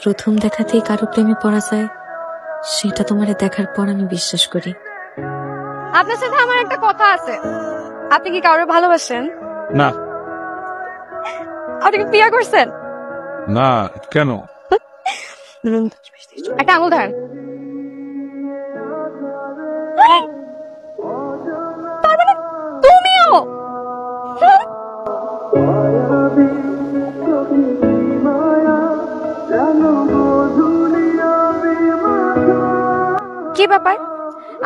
প্রথম দেখাতেই কারো প্রেমে পড়া যায় সেটা তোমারে দেখার পর আমি বিশ্বাস করি। আপনার সাথে আমার একটা কথা আছে। আপনি কি কাউকে ভালোবাসেন? না। আপনি কি বিয়ে করছেন? না। কেন? একটা আঙুল ধরেন। তুমিও কি ব্যাপার?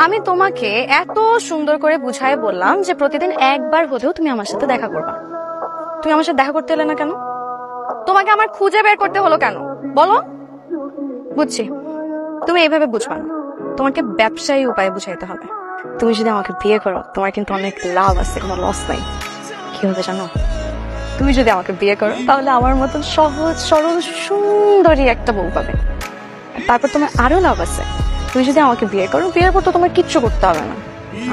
আমি তোমাকে এত সুন্দর করে বুঝায় বললাম যে প্রতিদিন একবার হলেও তুমি আমার সাথে দেখা করবা। তুমি আমার সাথে দেখা করতে এলে না কেন? তোমাকে আমার খুঁজে বের করতে হলো কেন বলো? বুঝছি, তুমি এইভাবে বুঝবা না, তোমাকে ব্যবসায়ী উপায়ে বুঝাইতে হবে। তুমি যদি আমাকে বিয়ে করো তোমার কিন্তু অনেক লাভ আছে, কোনো লস নাই। কি হবে জানো? তুমি যদি আমাকে বিয়ে করো তাহলে আমার মতন সহজ সরল সুন্দরী একটা বউ পাবে। তারপর তোমার আরো লাভ আছে, তুমি যদি আমাকে বিয়ে করো, বিয়ের পর তো তোমার কিচ্ছু করতে হবে না,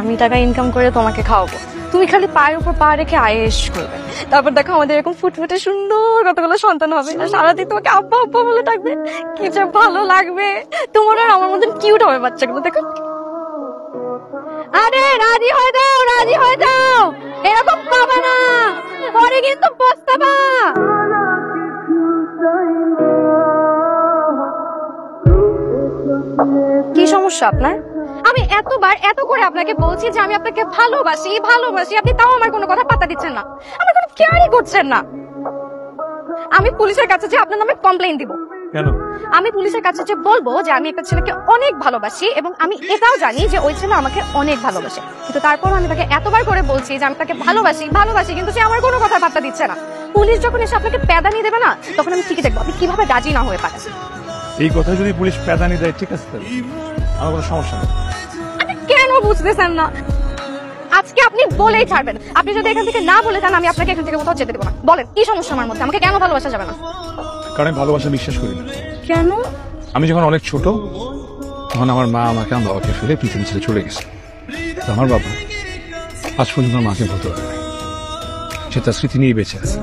আমি টাকা ইনকাম করে তোমাকে খাওয়াবো। তুমি খালি পায়ের উপর পা রেখে আয়েশ করবে। তারপর দেখো আমাদের এরকম ফুটফুটে সুন্দর কতগুলো সন্তান হবে, সারাদিন তোমাকে আব্বা আব্বা বলে ডাকবে, কি যে ভালো লাগবে। তোমার আর আমার মতন কিউট হবে বাচ্চাগুলো, দেখো। আরে রাজি হয়ে যাও, রাজি হয়ে যাও, এরকম পাবা না, পরে কিন্তু পস্তাবা। কি সমস্যা আপনার? আমি এতবার এত করে আপনাকে বলছি যে আমি আপনাকে ভালোবাসি ভালোবাসি, আপনি তাও আমার কোনো কথা পাত্তা দিচ্ছেন না, আমার কোনো কেয়ারই করছেন না। আমি পুলিশের কাছে যে আপনার নামে কমপ্লেইন দিব। কেন? আমি পুলিশের কাছে যে বলবো যে আমি একটা ছেলেকে অনেক ভালোবাসি এবং আমি এটাও জানি যে ওই ছেলে আমাকে অনেক ভালোবাসে, কিন্তু তারপর আমি তাকে এতবার করে বলছি যে আমি তাকে ভালোবাসি ভালোবাসি, কিন্তু সে আমার কোনো কথা পাত্তা দিচ্ছে না। পুলিশ যখন এসে আপনাকে প্যাদানি দেবে না, তখন আমি ঠিকই দেখবো আপনি কিভাবে রাজি না হয়ে পারেন। এই কথা যদি পুলিশ প্যাদানি দেয় ঠিক আছে, আমার কোনো সমস্যা নেই। আপনি কেন বুঝতেছেন না? আজকে আপনি বলেই ছাড়বেন। আপনি যদি এখান থেকে না বলে যান আমি আপনাকে এখান থেকে কোথাও যেতে দেবো না। বলেন কি সমস্যা আমার মধ্যে? আমাকে কেন ভালোবাসা যাবে না? কারণ আমি ভালোবাসা বিশ্বাস করি না। কেন? আমি যখন অনেক ছোট তখন আমার মা আমাকে আমার বাবাকে ফেলে পৃথিবী ছেড়ে চলে গেছে। আমার বাবা আজ পর্যন্ত আমার মাকে বলতে পারে সে তার স্মৃতি নিয়ে বেঁচে আছে।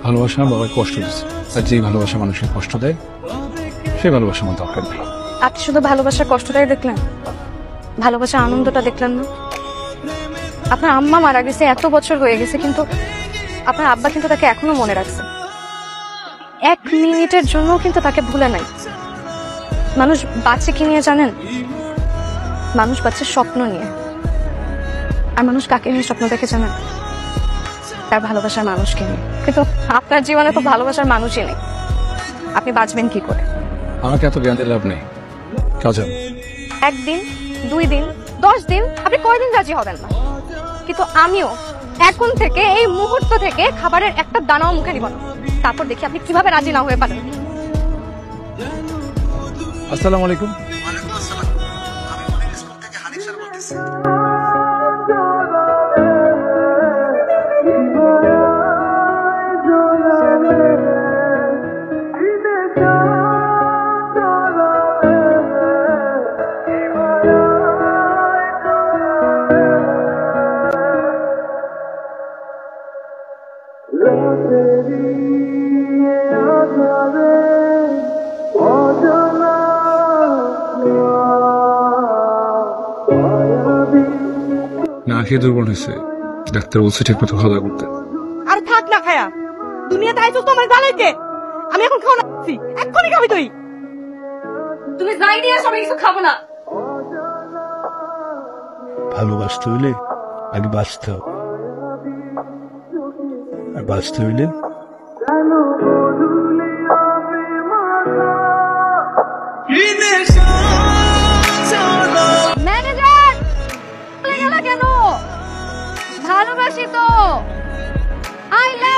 ভালোবাসা আমার বাবাকে কষ্ট দিচ্ছে, আর যেই ভালোবাসা মানুষকে কষ্ট দেয় সেই ভালোবাসা আমার দরকার নেই। আপনি শুধু ভালোবাসার কষ্টটাই দেখলেন, ভালোবাসার আনন্দটা দেখলেন না। আপনার আম্মা মারা গেছে, এত বছর হয়ে গেছে, কিন্তু আপনার আব্বা কিন্তু তাকে এখনো মনে রাখছে, এক মিনিটের জন্য কিন্তু তাকে ভুলে নাই। মানুষ বাচ্চা কি নিয়ে জানেন? মানুষ বাচ্চার স্বপ্ন নিয়ে। আর মানুষ কাকে নিয়ে স্বপ্ন দেখে জানেন? তার ভালোবাসার মানুষকে নিয়ে। কিন্তু আপনার জীবনে তো ভালোবাসার মানুষই নেই, আপনি বাঁচবেন কি করে? আমাকে এত জ্ঞান দিয়ে লাভ নেই, কাজ হবে। একদিন, 2 দিন, 10 দিন, আপনি কয়দিন রাজি হবেন না, কিন্তু আমিও এখন থেকে এই মুহূর্ত থেকে খাবারের একটা দানাও মুখে নিব না। তারপর দেখি আপনি কিভাবে রাজি না হয়ে পারেন। আসসালামু আলাইকুম। না খেয়ে দুর্বল হয়েছে, ডাক্তার বলছে ঠিক মতো খাওয়া দাওয়া করতে। আর থাক না খায়া, দুনিয়াতে আইছো তো আমার জ্বালাইতে। আমি এখন খাওয়া নাচ্ছি, এক্ষুনি খাবি তুই। তুমি যাই নিয়ে আসো, আমি কিছু খাবো না। ভালোবাসতে হইলে আগে বাঁচতে হবে, আর বাঁচতে হইলে ম্যানেজার চলে গেল কেন? ভালোবাসি তো, আই লাভ